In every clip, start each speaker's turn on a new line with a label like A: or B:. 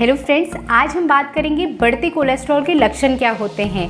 A: Hello friends, आज हम बात करेंगे बढ़ते कोलेस्ट्रॉल के लक्षण क्या होते हैं।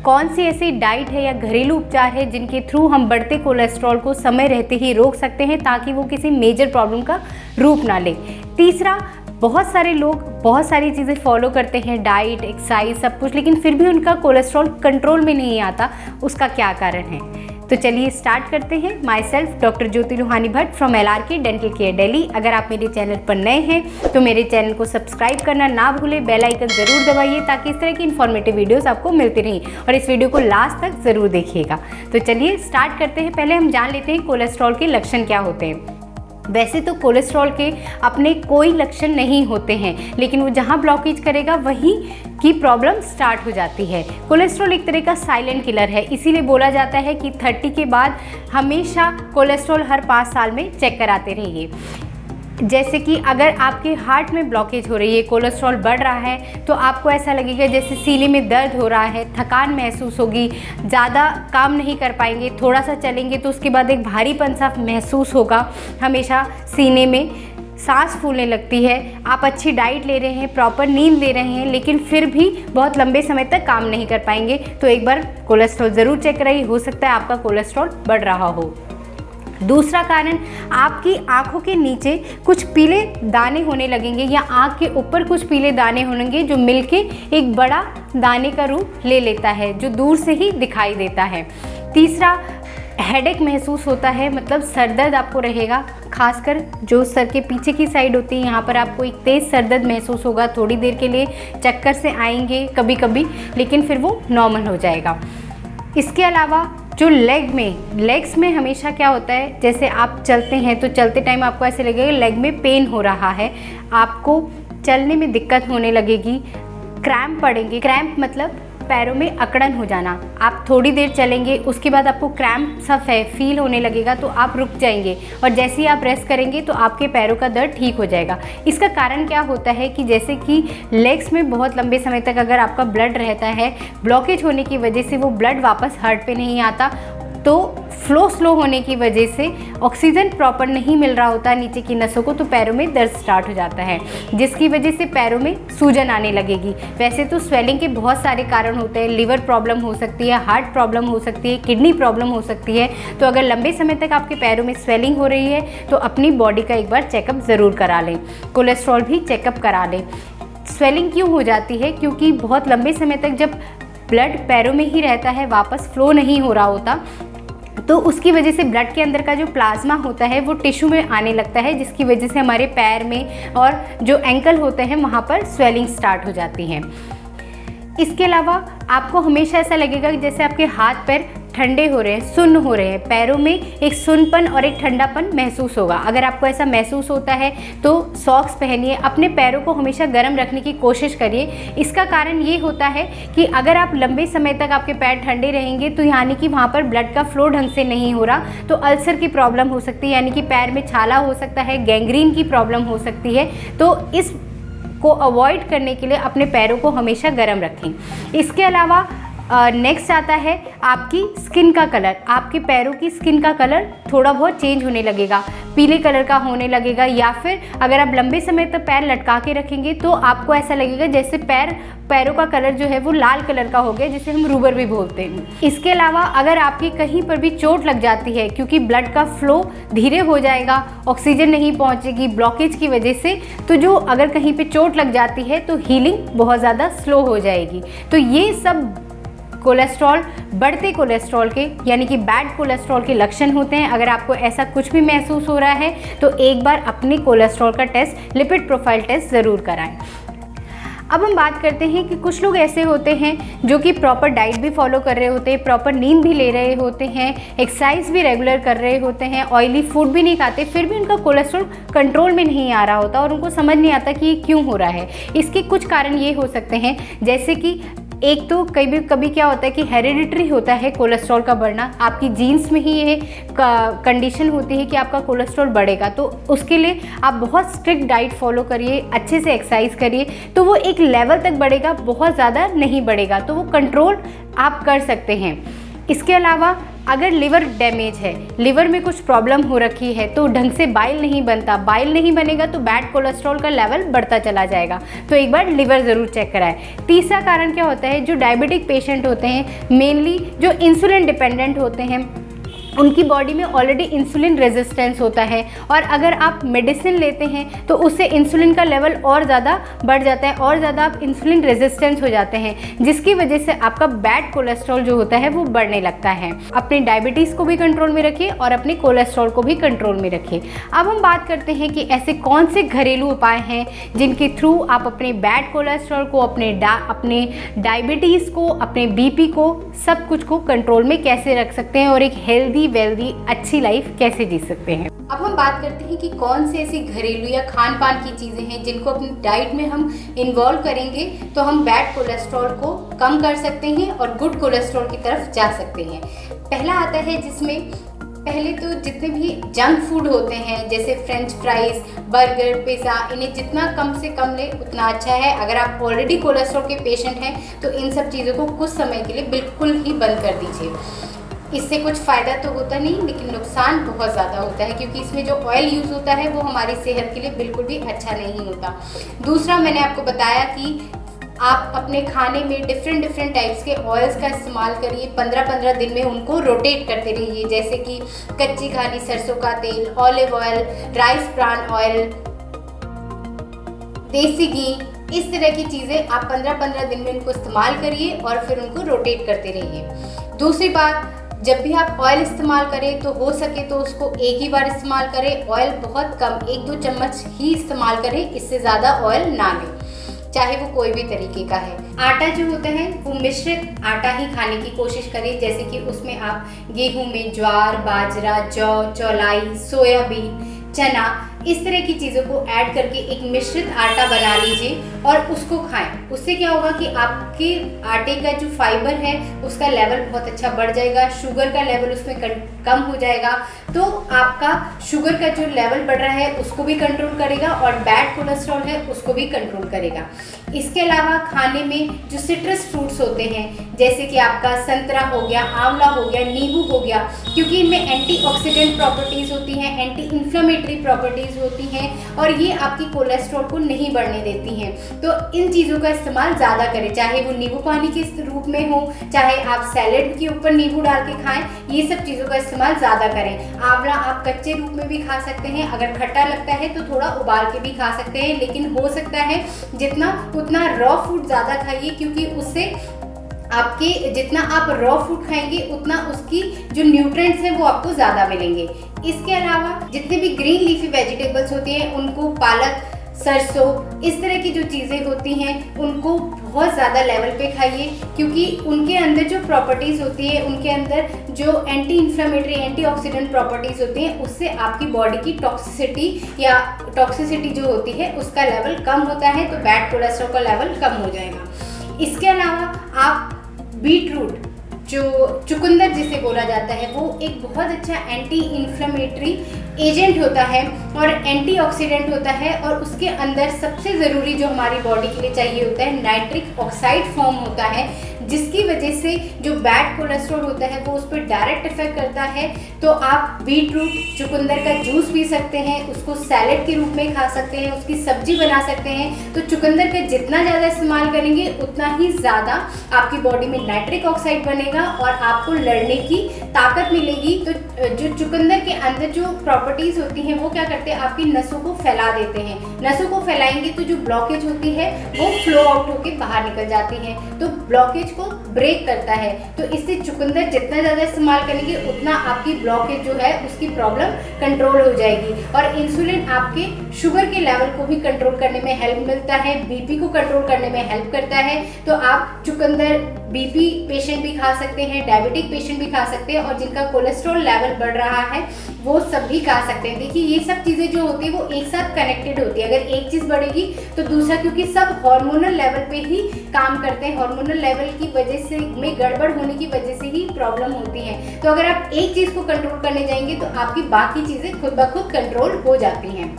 A: कौन सी ऐसी डाइट है या घरेलू उपचार है जिनके थ्रू हम बढ़ते कोलेस्ट्रॉल को समय रहते ही रोक सकते हैं ताकि वो किसी मेजर प्रॉब्लम का रूप ना ले। तीसरा, बहुत सारे लोग बहुत सारी चीज़ें फॉलो करते हैं, डाइट, एक्सरसाइज, सब कुछ, लेकिन फिर भी उनका कोलेस्ट्रॉल कंट्रोल में नहीं आता, उसका क्या कारण है। तो चलिए स्टार्ट करते हैं। माई सेल्फ डॉक्टर ज्योति रूहानी Bhatt from LRK dental care Delhi. अगर आप मेरे चैनल पर नए हैं तो मेरे चैनल को सब्सक्राइब करना ना भूलें, बेल आइकन ज़रूर दबाइए ताकि इस तरह की इन्फॉर्मेटिव वीडियोस आपको मिलती रहें, और इस वीडियो को लास्ट तक ज़रूर देखिएगा। तो चलिए स्टार्ट करते हैं। पहले हम जान लेते हैं कोलेस्ट्रॉल के लक्षण क्या होते हैं। वैसे तो कोलेस्ट्रॉल के अपने कोई लक्षण नहीं होते हैं, लेकिन वो जहाँ ब्लॉकेज करेगा वहीं की प्रॉब्लम स्टार्ट हो जाती है। कोलेस्ट्रॉल एक तरह का साइलेंट किलर है, इसीलिए बोला जाता है कि 30 के बाद हमेशा कोलेस्ट्रॉल हर 5 साल में चेक कराते रहिए। जैसे कि अगर आपके हार्ट में ब्लॉकेज हो रही है, कोलेस्ट्रॉल बढ़ रहा है, तो आपको ऐसा लगेगा जैसे सीने में दर्द हो रहा है, थकान महसूस होगी, ज़्यादा काम नहीं कर पाएंगे, थोड़ा सा चलेंगे तो उसके बाद एक भारीपन सा महसूस होगा, हमेशा सीने में सांस फूलने लगती है। आप अच्छी डाइट ले रहे हैं, प्रॉपर नींद ले रहे हैं, लेकिन फिर भी बहुत लंबे समय तक काम नहीं कर पाएंगे, तो एक बार कोलेस्ट्रॉल ज़रूर चेक कराइए, हो सकता है आपका कोलेस्ट्रॉल बढ़ रहा हो। दूसरा कारण, आपकी आंखों के नीचे कुछ पीले दाने होने लगेंगे या आंख के ऊपर कुछ पीले दाने होंगे जो मिलके एक बड़ा दाने का रूप ले लेता है, जो दूर से ही दिखाई देता है। तीसरा, हेडेक महसूस होता है, मतलब सर दर्द आपको रहेगा, खासकर जो सर के पीछे की साइड होती है, यहाँ पर आपको एक तेज़ सर दर्द महसूस होगा। थोड़ी देर के लिए चक्कर से आएंगे कभी कभी, लेकिन फिर वो नॉर्मल हो जाएगा। इसके अलावा जो लेग्स में हमेशा क्या होता है, जैसे आप चलते हैं तो चलते टाइम आपको ऐसे लगेगा लेग में पेन हो रहा है, आपको चलने में दिक्कत होने लगेगी, क्रैम्प पड़ेंगे। क्रैम्प मतलब पैरों में अकड़न हो जाना। आप थोड़ी देर चलेंगे, उसके बाद आपको क्रैम्प सा फील होने लगेगा, तो आप रुक जाएंगे, और जैसे ही आप रेस्ट करेंगे तो आपके पैरों का दर्द ठीक हो जाएगा। इसका कारण क्या होता है कि जैसे कि लेग्स में बहुत लंबे समय तक अगर आपका ब्लड रहता है, ब्लॉकेज होने की वजह से वो ब्लड वापस हार्ट पे नहीं आता, तो फ्लो स्लो होने की वजह से ऑक्सीजन प्रॉपर नहीं मिल रहा होता नीचे की नसों को, तो पैरों में दर्द स्टार्ट हो जाता है, जिसकी वजह से पैरों में सूजन आने लगेगी। वैसे तो स्वेलिंग के बहुत सारे कारण होते हैं, लिवर प्रॉब्लम हो सकती है, हार्ट प्रॉब्लम हो सकती है, किडनी प्रॉब्लम हो सकती है। तो अगर लंबे समय तक आपके पैरों में स्वेलिंग हो रही है तो अपनी बॉडी का एक बार चेकअप ज़रूर करा लें, कोलेस्ट्रॉल भी चेकअप करा लें। स्वेलिंग क्यों हो जाती है? क्योंकि बहुत लंबे समय तक जब ब्लड पैरों में ही रहता है, वापस फ्लो नहीं हो रहा होता, तो उसकी वजह से ब्लड के अंदर का जो प्लाज्मा होता है वो टिश्यू में आने लगता है, जिसकी वजह से हमारे पैर में और जो एंकल होते हैं वहाँ पर स्वेलिंग स्टार्ट हो जाती है। इसके अलावा आपको हमेशा ऐसा लगेगा कि जैसे आपके हाथ पैर ठंडे हो रहे हैं, सुन्न हो रहे हैं, पैरों में एक सुन्नपन और एक ठंडापन महसूस होगा। अगर आपको ऐसा महसूस होता है तो सॉक्स पहनिए, अपने पैरों को हमेशा गर्म रखने की कोशिश करिए। इसका कारण ये होता है कि अगर आप लंबे समय तक आपके पैर ठंडे रहेंगे तो यानी कि वहाँ पर ब्लड का फ्लो ढंग से नहीं हो रहा, तो अल्सर की प्रॉब्लम हो सकती है, यानी कि पैर में छाला हो सकता है, गैंग्रीन की प्रॉब्लम हो सकती है। तो इस को अवॉइड करने के लिए अपने पैरों को हमेशा गर्म रखें। इसके अलावा नेक्स्ट आता है आपकी स्किन का कलर। आपके पैरों की स्किन का कलर थोड़ा बहुत चेंज होने लगेगा, पीले कलर का होने लगेगा, या फिर अगर आप लंबे समय तक पैर लटका के रखेंगे तो आपको ऐसा लगेगा जैसे पैरों का कलर जो है वो लाल कलर का हो गया, जिसे हम रूबर भी बोलते हैं। इसके अलावा अगर आपकी कहीं पर भी चोट लग जाती है, क्योंकि ब्लड का फ्लो धीरे हो जाएगा, ऑक्सीजन नहीं पहुंचेगी ब्लॉकेज की वजह से, तो जो अगर कहीं पे चोट लग जाती है तो हीलिंग बहुत ज़्यादा स्लो हो जाएगी। तो ये सब कोलेस्ट्रॉल, बढ़ते कोलेस्ट्रॉल के यानी कि बैड कोलेस्ट्रॉल के लक्षण होते हैं। अगर आपको ऐसा कुछ भी महसूस हो रहा है तो एक बार अपने कोलेस्ट्रॉल का टेस्ट, लिपिड प्रोफाइल टेस्ट ज़रूर कराएं। अब हम बात करते हैं कि कुछ लोग ऐसे होते हैं जो कि प्रॉपर डाइट भी फॉलो कर रहे होते हैं, प्रॉपर नींद भी ले रहे होते हैं, एक्सरसाइज भी रेगुलर कर रहे होते हैं, ऑयली फूड भी नहीं खाते, फिर भी उनका कोलेस्ट्रॉल कंट्रोल में नहीं आ रहा होता और उनको समझ नहीं आता कि ये क्यों हो रहा है। इसके कुछ कारण ये हो सकते हैं, जैसे कि एक तो कभी क्या होता है कि हेरिडिटरी होता है कोलेस्ट्रॉल का बढ़ना, आपकी जीन्स में ही ये कंडीशन होती है कि आपका कोलेस्ट्रॉल बढ़ेगा, तो उसके लिए आप बहुत स्ट्रिक्ट डाइट फॉलो करिए, अच्छे से एक्सरसाइज करिए, तो वो एक लेवल तक बढ़ेगा, बहुत ज़्यादा नहीं बढ़ेगा, तो वो कंट्रोल आप कर सकते हैं। इसके अलावा अगर लिवर डैमेज है, लिवर में कुछ प्रॉब्लम हो रखी है तो ढंग से बाइल नहीं बनता, बाइल नहीं बनेगा तो बैड कोलेस्ट्रॉल का लेवल बढ़ता चला जाएगा, तो एक बार लिवर ज़रूर चेक कराएं। तीसरा कारण क्या होता है, जो डायबिटिक पेशेंट होते हैं, मेनली जो इंसुलिन डिपेंडेंट होते हैं, उनकी बॉडी में ऑलरेडी इंसुलिन रेजिस्टेंस होता है और अगर आप मेडिसिन लेते हैं तो उससे इंसुलिन का लेवल और ज़्यादा बढ़ जाता है और ज़्यादा आप इंसुलिन रेजिस्टेंस हो जाते हैं, जिसकी वजह से आपका बैड कोलेस्ट्रॉल जो होता है वो बढ़ने लगता है। अपनी डायबिटीज़ को भी कंट्रोल में रखिए और अपने कोलेस्ट्रॉल को भी कंट्रोल में रखिए। अब हम बात करते हैं कि ऐसे कौन से घरेलू उपाय हैं जिनके थ्रू आप अपने बैड कोलेस्ट्रॉल को, अपने डायबिटीज़ को, अपने बीपी को, सब कुछ को कंट्रोल में कैसे रख सकते हैं और एक हेल्दी वेल्दी अच्छी लाइफ कैसे जी सकते हैं। अब हम बात करते हैं कि कौन से ऐसी घरेलू या खान पान की चीज़ें हैं जिनको अपनी डाइट में हम इन्वॉल्व करेंगे तो हम बैड कोलेस्ट्रॉल को कम कर सकते हैं और गुड कोलेस्ट्रॉल की तरफ जा सकते हैं। पहला आता है जिसमें पहले तो जितने भी जंक फूड होते हैं जैसे फ्रेंच फ्राइज, बर्गर, पिज़्ज़ा, इन्हें जितना कम से कम ले उतना अच्छा है। अगर आप ऑलरेडी कोलेस्ट्रॉल के पेशेंट हैं तो इन सब चीज़ों को कुछ समय के लिए बिल्कुल ही बंद कर दीजिए। इससे कुछ फ़ायदा तो होता नहीं लेकिन नुकसान बहुत ज़्यादा होता है, क्योंकि इसमें जो ऑयल यूज़ होता है वो हमारी सेहत के लिए बिल्कुल भी अच्छा नहीं होता। दूसरा, मैंने आपको बताया कि आप अपने खाने में डिफरेंट टाइप्स के ऑयल्स का इस्तेमाल करिए। 15-15 दिन में उनको रोटेट करते रहिए, जैसे कि कच्ची घानी सरसों का तेल, olive oil, rice bran oil, देसी घी, इस तरह की चीज़ें आप 15-15 दिन में उनको इस्तेमाल करिए और फिर उनको रोटेट करते रहिए। दूसरी बात, जब भी आप ऑयल इस्तेमाल करें तो हो सके तो उसको एक ही बार इस्तेमाल करें। ऑयल बहुत कम, 1-2 चम्मच ही इस्तेमाल करें, इससे ज़्यादा ऑयल ना लें, चाहे वो कोई भी तरीके का है। आटा जो होता है वो मिश्रित आटा ही खाने की कोशिश करें, जैसे कि उसमें आप गेहूं में ज्वार, बाजरा, जौ, चौलाई, सोयाबीन, चना, इस तरह की चीज़ों को ऐड करके एक मिश्रित आटा बना लीजिए और उसको खाएं। उससे क्या होगा कि आपके आटे का जो फाइबर है उसका लेवल बहुत अच्छा बढ़ जाएगा, शुगर का लेवल उसमें कम हो जाएगा, तो आपका शुगर का जो लेवल बढ़ रहा है उसको भी कंट्रोल करेगा और बैड कोलेस्ट्रॉल है उसको भी कंट्रोल करेगा। इसके अलावा खाने में जो सिट्रस फ्रूट्स होते हैं जैसे कि आपका संतरा हो गया, आंवला हो गया, नींबू हो गया, क्योंकि इनमें एंटीऑक्सीडेंट प्रॉपर्टीज़ होती हैं, एंटी इन्फ्लेमेटरी प्रॉपर्टीज़ होती हैं और ये आपकी कोलेस्ट्रॉल को नहीं बढ़ने देती हैं। तो इन चीज़ों का इस्तेमाल ज़्यादा करें, चाहे वो नींबू पानी के रूप में हो, चाहे आप सैलेड के ऊपर नींबू डाल के खाएं, ये सब चीज़ों का इस्तेमाल ज़्यादा करें। आंवला आप कच्चे रूप में भी खा सकते हैं, अगर खट्टा लगता है तो थोड़ा उबाल के भी खा सकते हैं, लेकिन हो सकता है जितना उतना रॉ फूड ज़्यादा खाइए, क्योंकि उससे आपके जितना आप रॉ फूड खाएंगे उतना उसकी जो न्यूट्रिएंट्स हैं वो आपको ज़्यादा मिलेंगे। इसके अलावा जितने भी ग्रीन लीफी वेजिटेबल्स होती हैं उनको, पालक, सरसों, इस तरह की जो चीज़ें होती हैं उनको बहुत ज़्यादा लेवल पे खाइए, क्योंकि उनके अंदर जो प्रॉपर्टीज़ होती है, उनके अंदर जो एंटी इन्फ्लेमेटरी, एंटीऑक्सीडेंट प्रॉपर्टीज़ होती हैं, उससे आपकी बॉडी की टॉक्सिसिटी जो होती है उसका लेवल कम होता है, तो बैड कोलेस्ट्रॉल का लेवल कम हो जाएगा। इसके अलावा आप बीटरूट, जो चुकंदर जिसे बोला जाता है, वो एक बहुत अच्छा एंटी इन्फ्लेमेटरी एजेंट होता है और एंटीऑक्सीडेंट होता है, और उसके अंदर सबसे ज़रूरी जो हमारी बॉडी के लिए चाहिए होता है नाइट्रिक ऑक्साइड फॉर्म होता है, जिसकी वजह से जो बैड कोलेस्ट्रॉल होता है वो उस पर डायरेक्ट इफेक्ट करता है। तो आप बीटरूट, चुकंदर का जूस पी सकते हैं, उसको सैलेड के रूप में खा सकते हैं, उसकी सब्जी बना सकते हैं। तो चुकंदर का जितना ज़्यादा इस्तेमाल करेंगे उतना ही ज़्यादा आपकी बॉडी में नाइट्रिक ऑक्साइड बनेगा और आपको लड़ने की ताकत मिलेगी। तो जो चुकंदर के अंदर जो प्रॉपर्टीज़ होती हैं वो क्या करते हैं, आपकी नसों को फैला देते हैं। नसों को फैलाएंगे तो जो ब्लॉकेज होती है वो फ्लो आउट होकर बाहर निकल जाती है, तो ब्लॉकेज को ब्रेक करता है। तो इससे चुकंदर जितना ज़्यादा इस्तेमाल करेंगे उतना आपकी ब्लॉकेज जो है उसकी प्रॉब्लम कंट्रोल हो जाएगी। और इंसुलिन आपके शुगर के लेवल को भी कंट्रोल करने में हेल्प मिलता है, बीपी को कंट्रोल करने में हेल्प करता है। तो आप चुकंदर बीपी पेशेंट भी खा सकते हैं, डायबिटिक पेशेंट भी खा सकते हैं, और जिनका कोलेस्ट्रॉल लेवल बढ़ रहा है वो सब भी खा सकते हैं। देखिए ये सब चीज़ें जो होती है वो एक साथ कनेक्टेड होती है, अगर एक चीज़ बढ़ेगी तो दूसरा, क्योंकि सब हार्मोनल लेवल पे ही काम करते हैं, हार्मोनल लेवल की वजह से में गड़बड़ होने की वजह से ही प्रॉब्लम होती है। तो अगर आप एक चीज़ को कंट्रोल करने जाएंगे तो आपकी बाकी चीज़ें खुद ब खुद कंट्रोल हो जाती हैं।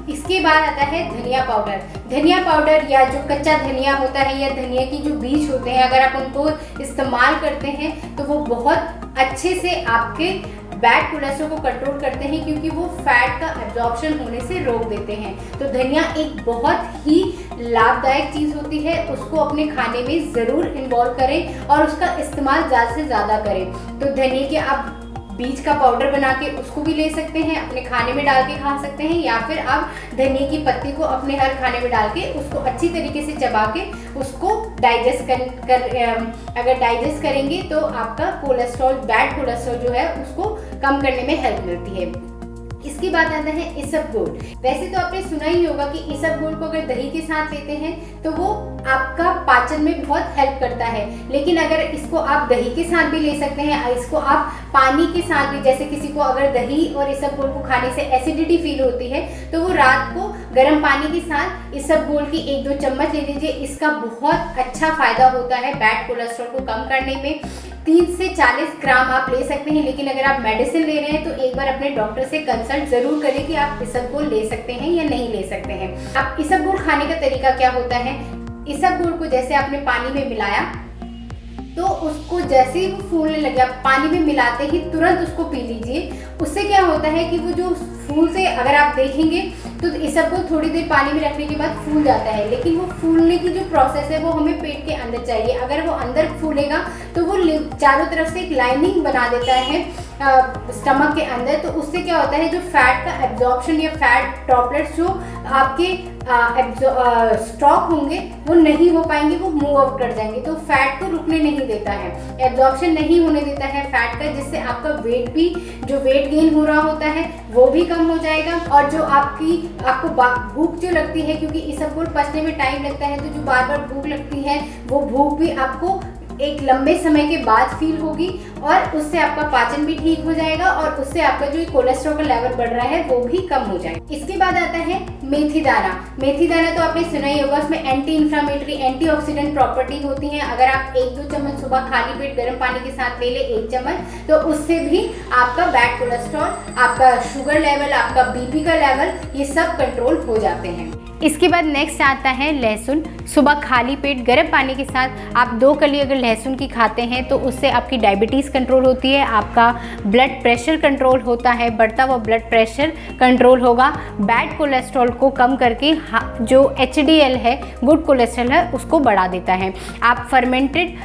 A: इसके बाद आता है धनिया पाउडर। धनिया पाउडर या जो कच्चा धनिया होता है या धनिया की जो बीज होते हैं, अगर आप उनको इस्तेमाल करते हैं तो वो बहुत अच्छे से आपके बैड कोलेस्ट्रॉल को कंट्रोल करते हैं, क्योंकि वो फैट का एब्जॉर्प्शन होने से रोक देते हैं। तो धनिया एक बहुत ही लाभदायक चीज़ होती है, उसको अपने खाने में ज़रूर इन्वॉल्व करें और उसका इस्तेमाल ज़्यादा से ज़्यादा करें। तो धनिया के आप बीज का पाउडर बना के उसको भी ले सकते हैं, अपने खाने में डाल के खा सकते हैं, या फिर आप धनिया की पत्ती को अपने हर खाने में डाल के उसको अच्छी तरीके से चबा के उसको डाइजेस्ट अगर डाइजेस्ट करेंगे तो आपका कोलेस्ट्रॉल, बैड कोलेस्ट्रॉल जो है उसको कम करने में हेल्प मिलती है। इसके बाद आता है इसबगोल। वैसे तो आपने सुना ही होगा कि इसबगोल को अगर दही के साथ लेते हैं तो वो आपका पाचन में बहुत हेल्प करता है, लेकिन अगर इसको आप दही के साथ भी ले सकते हैं, इसको आप पानी के साथ भी, जैसे किसी को अगर दही और इसबगोल को खाने से एसिडिटी फील होती है तो वो रात को गर्म पानी के साथ इसबगोल की 1-2 चम्मच ले लीजिए। इसका बहुत अच्छा फायदा होता है बैड कोलेस्ट्रॉल को कम करने में। 30 से 40 ग्राम आप ले सकते हैं, लेकिन अगर आप मेडिसिन ले रहे हैं तो एक बार अपने डॉक्टर से कंसल्ट जरूर करें कि आप इसबगोल ले सकते हैं या नहीं ले सकते हैं। अब इसबगोल खाने का तरीका क्या होता है, इसबगोल को जैसे आपने पानी में मिलाया तो उसको जैसे ही वो फूलने लगे, पानी में मिलाते ही तुरंत उसको पी लीजिए। उससे क्या होता है कि वो जो फूल से, अगर आप देखेंगे तो इसबगोल थोड़ी देर पानी में रखने के बाद फूल जाता है, लेकिन वो फूलने की जो प्रोसेस है वो हमें पेट के अंदर चाहिए। अगर वो अंदर फूलेगा तो वो चारों तरफ से एक लाइनिंग बना देता है स्टमक के अंदर। तो उससे क्या होता है, जो फैट का एब्जॉर्प्शन या फैट ड्रॉपलेट्स जो आपके स्टॉक होंगे वो नहीं हो पाएंगे, वो मूव आउट कर जाएंगे। तो फैट को रुकने नहीं देता है, एब्जॉर्प्शन नहीं होने देता है फैट का, जिससे आपका वेट भी, जो वेट गेन हो रहा होता है वो भी कम हो जाएगा। और जो आपको भूख जो लगती है, क्योंकि इसबगोल पचने में टाइम लगता है, तो जो बार बार भूख लगती है वो भूख भी आपको एक लंबे समय के बाद फील होगी, और उससे आपका पाचन भी ठीक हो जाएगा और उससे आपका जो कोलेस्ट्रॉल का लेवल बढ़ रहा है वो भी कम हो जाएगा। इसके बाद आता है मेथी दाना। मेथी दाना तो आपने सुना ही होगा, उसमें एंटी इन्फ्लामेटरी, एंटीऑक्सीडेंट प्रॉपर्टी होती हैं। अगर आप 1-2 चम्मच सुबह खाली पेट गर्म पानी के साथ ले ले 1 चम्मच, तो उससे भी आपका बैड कोलेस्ट्रॉल, आपका शुगर लेवल, आपका बीपी का लेवल, ये सब कंट्रोल हो जाते हैं। इसके बाद नेक्स्ट आता है लहसुन। सुबह खाली पेट गर्म पानी के साथ आप 2 कली अगर लहसुन की खाते हैं तो उससे आपकी डायबिटीज़ कंट्रोल होती है, आपका ब्लड प्रेशर कंट्रोल होता है, बढ़ता हुआ ब्लड प्रेशर कंट्रोल होगा, बैड कोलेस्ट्रॉल को कम करके जो HDL है, गुड कोलेस्ट्रॉल है, उसको बढ़ा देता है। आप फर्मेंटेड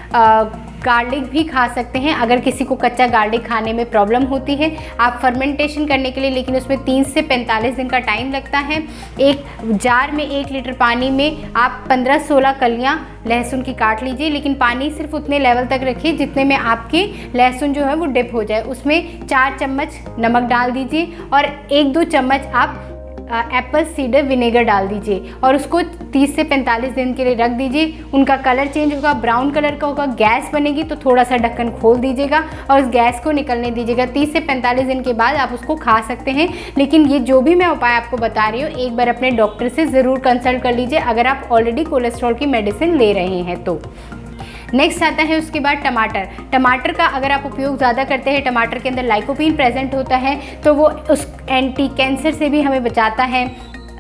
A: गार्लिक भी खा सकते हैं। अगर किसी को कच्चा गार्लिक खाने में प्रॉब्लम होती है, आप फर्मेंटेशन करने के लिए, लेकिन उसमें 30 से 45 दिन का टाइम लगता है। एक जार में 1 लीटर पानी में आप 15-16 कलियां लहसुन की काट लीजिए, लेकिन पानी सिर्फ उतने लेवल तक रखिए जितने में आपके लहसुन जो है वो डिप हो जाए। उसमें 4 चम्मच नमक डाल दीजिए और 1-2 चम्मच आप एप्पल सीडर विनेगर डाल दीजिए और उसको 30 से 45 दिन के लिए रख दीजिए। उनका कलर चेंज होगा, ब्राउन कलर का होगा, गैस बनेगी, तो थोड़ा सा ढक्कन खोल दीजिएगा और उस गैस को निकलने दीजिएगा। 30 से 45 दिन के बाद आप उसको खा सकते हैं। लेकिन ये जो भी मैं उपाय आपको बता रही हूँ, एक बार अपने डॉक्टर से ज़रूर कंसल्ट कर लीजिए अगर आप ऑलरेडी कोलेस्ट्रॉल की मेडिसिन ले रहे हैं तो। नेक्स्ट आता है उसके बाद टमाटर। टमाटर का अगर आप उपयोग ज़्यादा करते हैं, टमाटर के अंदर लाइकोपीन प्रेजेंट होता है, तो वो उस एंटी कैंसर से भी हमें बचाता है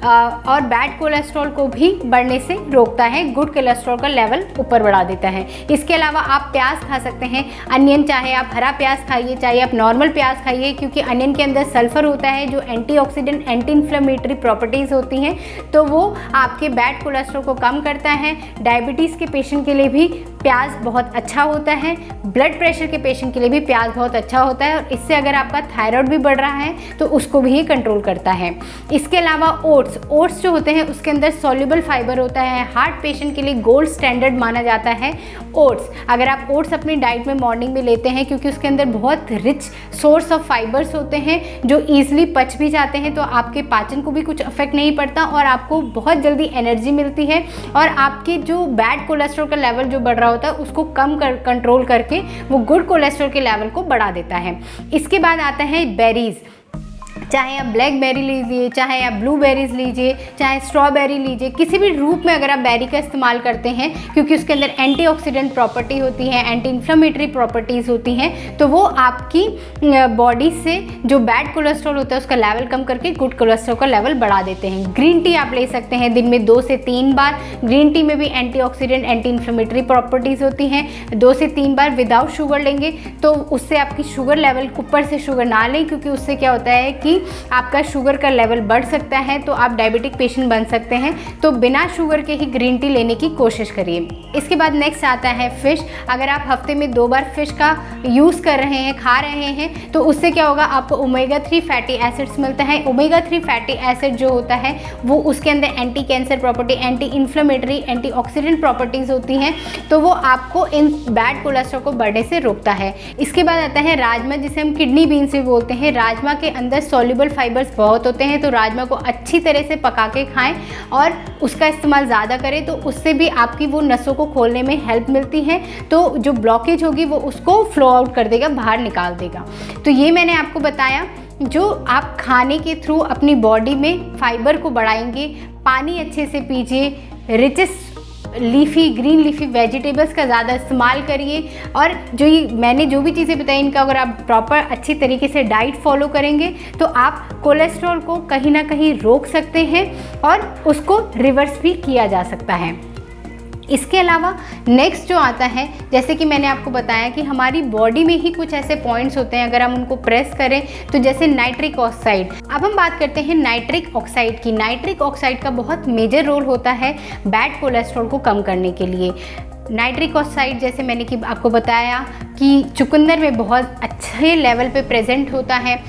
A: और बैड कोलेस्ट्रॉल को भी बढ़ने से रोकता है, गुड कोलेस्ट्रॉल का लेवल ऊपर बढ़ा देता है। इसके अलावा आप प्याज खा सकते हैं, अनियन, चाहे आप हरा प्याज खाइए चाहे आप नॉर्मल प्याज खाइए, क्योंकि अनियन के अंदर सल्फर होता है जो एंटीऑक्सीडेंट, एंटी इन्फ्लेमेटरी प्रॉपर्टीज़ होती हैं, तो वो आपके बैड कोलेस्ट्रॉल को कम करता है। डायबिटीज़ के पेशेंट के लिए भी प्याज बहुत अच्छा होता है, ब्लड प्रेशर के पेशेंट के लिए भी प्याज बहुत अच्छा होता है, और इससे अगर आपका थायराइड भी बढ़ रहा है तो उसको भी ये कंट्रोल करता है। इसके अलावा ओट्स जो होते हैं उसके अंदर सॉल्युबल फाइबर होता है, हार्ट पेशेंट के लिए गोल्ड स्टैंडर्ड माना जाता है ओट्स। अगर आप ओट्स अपनी डाइट में मॉर्निंग में लेते हैं, क्योंकि उसके अंदर बहुत रिच सोर्स ऑफ फाइबर्स होते हैं जो ईजिली पच भी जाते हैं, तो आपके पाचन को भी कुछ अफेक्ट नहीं पड़ता और आपको बहुत जल्दी एनर्जी मिलती है, और आपके जो बैड कोलेस्ट्रॉल का लेवल जो बढ़ रहा होता है उसको कंट्रोल करके वो गुड कोलेस्ट्रॉल के लेवल को बढ़ा देता है। इसके बाद आता है बेरीज। चाहे आप ब्लैकबेरी लीजिए, चाहे आप ब्लूबेरीज लीजिए, चाहे स्ट्रॉबेरी लीजिए, किसी भी रूप में अगर आप बेरी का इस्तेमाल करते हैं, क्योंकि उसके अंदर एंटीऑक्सीडेंट प्रॉपर्टी होती है, एंटी इन्फ्लेमेटरी प्रॉपर्टीज़ होती हैं, तो वो आपकी बॉडी से जो बैड कोलेस्ट्रॉल होता है उसका लेवल कम करके गुड कोलेस्ट्रॉल का लेवल बढ़ा देते हैं। ग्रीन टी आप ले सकते हैं दिन में 2 से 3 बार। ग्रीन टी में भी एंटीऑक्सीडेंट, एंटी इन्फ्लेमेटरी प्रॉपर्टीज़ होती हैं। 2 से 3 बार विदाउट शुगर लेंगे तो उससे आपकी शुगर लेवल, ऊपर से शुगर ना लें, क्योंकि उससे क्या होता है कि आपका शुगर का लेवल बढ़ सकता है, तो आप डायबिटिक पेशेंट बन सकते हैं। तो बिना शुगर के ही ग्रीन टी लेने की कोशिश करिए। इसके बाद नेक्स्ट आता है फ़िश। अगर आप हफ्ते में 2 बार फ़िश का यूज़ कर रहे हैं, खा रहे हैं, तो उससे क्या होगा, आपको ओमेगा 3 फैटी एसिड्स मिलता है। ओमेगा 3 फैटी एसिड जो होता है वो उसके अंदर anti cancer property, anti inflammatory, anti oxidant properties होती हैं, तो वो आपको इन बैड कोलेस्ट्रॉल को बढ़ने से रोकता है। इसके बाद आता है राजमा, जिसे हम किडनी बीन्स भी बोलते हैं। राजमा के अंदर सॉल्युबल फाइबर्स बहुत होते हैं, तो राजमा को अच्छी तरह से पका के खाएं और उसका इस्तेमाल ज़्यादा करें, तो उससे भी आपकी वो नसों को खोलने में हेल्प मिलती है। तो जो ब्लॉकेज होगी वो उसको फ्लो आउट कर देगा, बाहर निकाल देगा। तो ये मैंने आपको बताया जो आप खाने के थ्रू अपनी बॉडी में फाइबर को बढ़ाएंगे। पानी अच्छे से पीजिए, riches leafy, green leafy vegetables का ज़्यादा इस्तेमाल करिए, और जो ये मैंने जो भी चीज़ें बताई इनका अगर आप प्रॉपर अच्छी तरीके से डाइट फॉलो करेंगे तो आप कोलेस्ट्रॉल को कहीं ना कहीं रोक सकते हैं और उसको रिवर्स भी किया जा सकता है। इसके अलावा नेक्स्ट जो आता है, जैसे कि मैंने आपको बताया कि हमारी बॉडी में ही कुछ ऐसे पॉइंट्स होते हैं, अगर हम उनको प्रेस करें तो जैसे नाइट्रिक ऑक्साइड। अब हम बात करते हैं नाइट्रिक ऑक्साइड की। नाइट्रिक ऑक्साइड का बहुत मेजर रोल होता है बैड कोलेस्ट्रॉल को कम करने के लिए। नाइट्रिक ऑक्साइड जैसे मैंने कि आपको बताया कि चुकंदर में बहुत अच्छे लेवल पे प्रेजेंट होता है।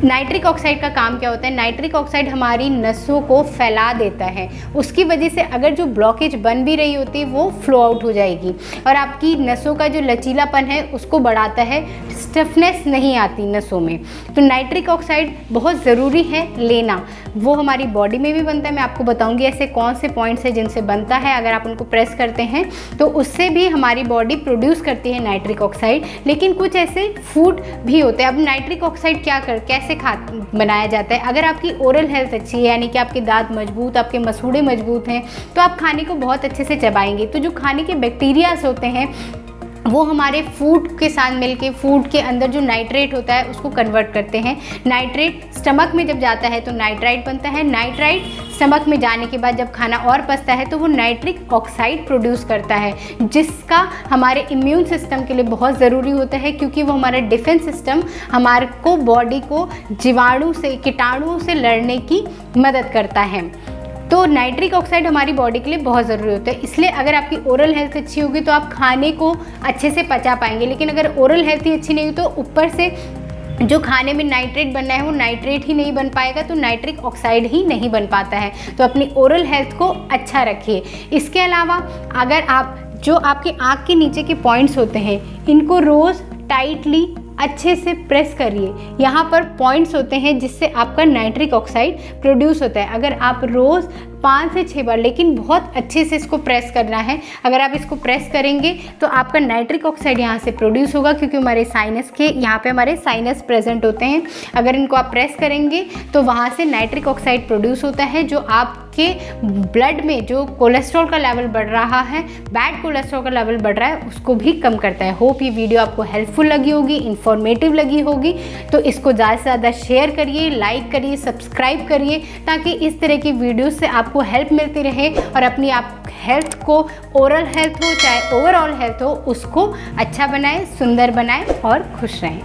A: नाइट्रिक ऑक्साइड का काम क्या होता है, नाइट्रिक ऑक्साइड हमारी नसों को फैला देता है। उसकी वजह से अगर जो ब्लॉकेज बन भी रही होती है वो फ्लो आउट हो जाएगी और आपकी नसों का जो लचीलापन है उसको बढ़ाता है, स्टिफनेस नहीं आती नसों में। तो नाइट्रिक ऑक्साइड बहुत ज़रूरी है लेना। वो हमारी बॉडी में भी बनता है, मैं आपको बताऊंगी ऐसे कौन से पॉइंट्स हैं जिनसे बनता है। अगर आप उनको प्रेस करते हैं तो उससे भी हमारी बॉडी प्रोड्यूस करती है नाइट्रिक ऑक्साइड। लेकिन कुछ ऐसे फूड भी होते हैं। अब नाइट्रिक ऑक्साइड कैसे बनाया जाता है, अगर आपकी ओरल हेल्थ अच्छी है, यानी कि आपके दांत मजबूत, आपके मसूड़े मजबूत हैं, तो आप खाने को बहुत अच्छे से चबाएंगे। तो जो खाने के बैक्टीरियाज होते हैं वो हमारे फूड के साथ मिलके फूड के अंदर जो नाइट्रेट होता है उसको कन्वर्ट करते हैं। नाइट्रेट स्टमक में जब जाता है तो नाइट्राइट बनता है। नाइट्राइट स्टमक में जाने के बाद जब खाना और पचता है तो वो नाइट्रिक ऑक्साइड प्रोड्यूस करता है, जिसका हमारे इम्यून सिस्टम के लिए बहुत ज़रूरी होता है, क्योंकि वो हमारा डिफेंस सिस्टम हमारे को बॉडी को जीवाणु से, कीटाणुओं से लड़ने की मदद करता है। तो नाइट्रिक ऑक्साइड हमारी बॉडी के लिए बहुत ज़रूरी होता है। इसलिए अगर आपकी ओरल हेल्थ अच्छी होगी तो आप खाने को अच्छे से पचा पाएंगे। लेकिन अगर ओरल हेल्थ ही अच्छी नहीं हुई तो ऊपर से जो खाने में नाइट्रेट बनना है वो नाइट्रेट ही नहीं बन पाएगा, तो नाइट्रिक ऑक्साइड ही नहीं बन पाता है। तो अपनी ओरल हेल्थ को अच्छा रखिए। इसके अलावा अगर आप जो आपके आँख के नीचे के पॉइंट्स होते हैं इनको रोज़ टाइटली अच्छे से प्रेस करिए। यहाँ पर पॉइंट्स होते हैं जिससे आपका नाइट्रिक ऑक्साइड प्रोड्यूस होता है। अगर आप रोज़ 5 से 6 बार, लेकिन बहुत अच्छे से इसको प्रेस करना है, अगर आप इसको प्रेस करेंगे तो आपका नाइट्रिक ऑक्साइड यहाँ से प्रोड्यूस होगा, क्योंकि हमारे साइनस के यहाँ पे हमारे साइनस प्रेजेंट होते हैं। अगर इनको आप प्रेस करेंगे तो वहाँ से नाइट्रिक ऑक्साइड प्रोड्यूस होता है, जो आपके ब्लड में जो कोलेस्ट्रॉल का लेवल बढ़ रहा है, बैड कोलेस्ट्रॉल का लेवल बढ़ रहा है, उसको भी कम करता है। होप ये वीडियो आपको हेल्पफुल लगी होगी, इन्फॉर्मेटिव लगी होगी, तो इसको ज़्यादा से ज़्यादा शेयर करिए, लाइक करिए, सब्सक्राइब करिए, ताकि इस तरह की वीडियोस से आपको हेल्प मिलती रहे और अपनी आप हेल्थ को, ओरल हेल्थ हो चाहे ओवरऑल हेल्थ हो, उसको अच्छा बनाएं, सुंदर बनाएं और खुश रहें।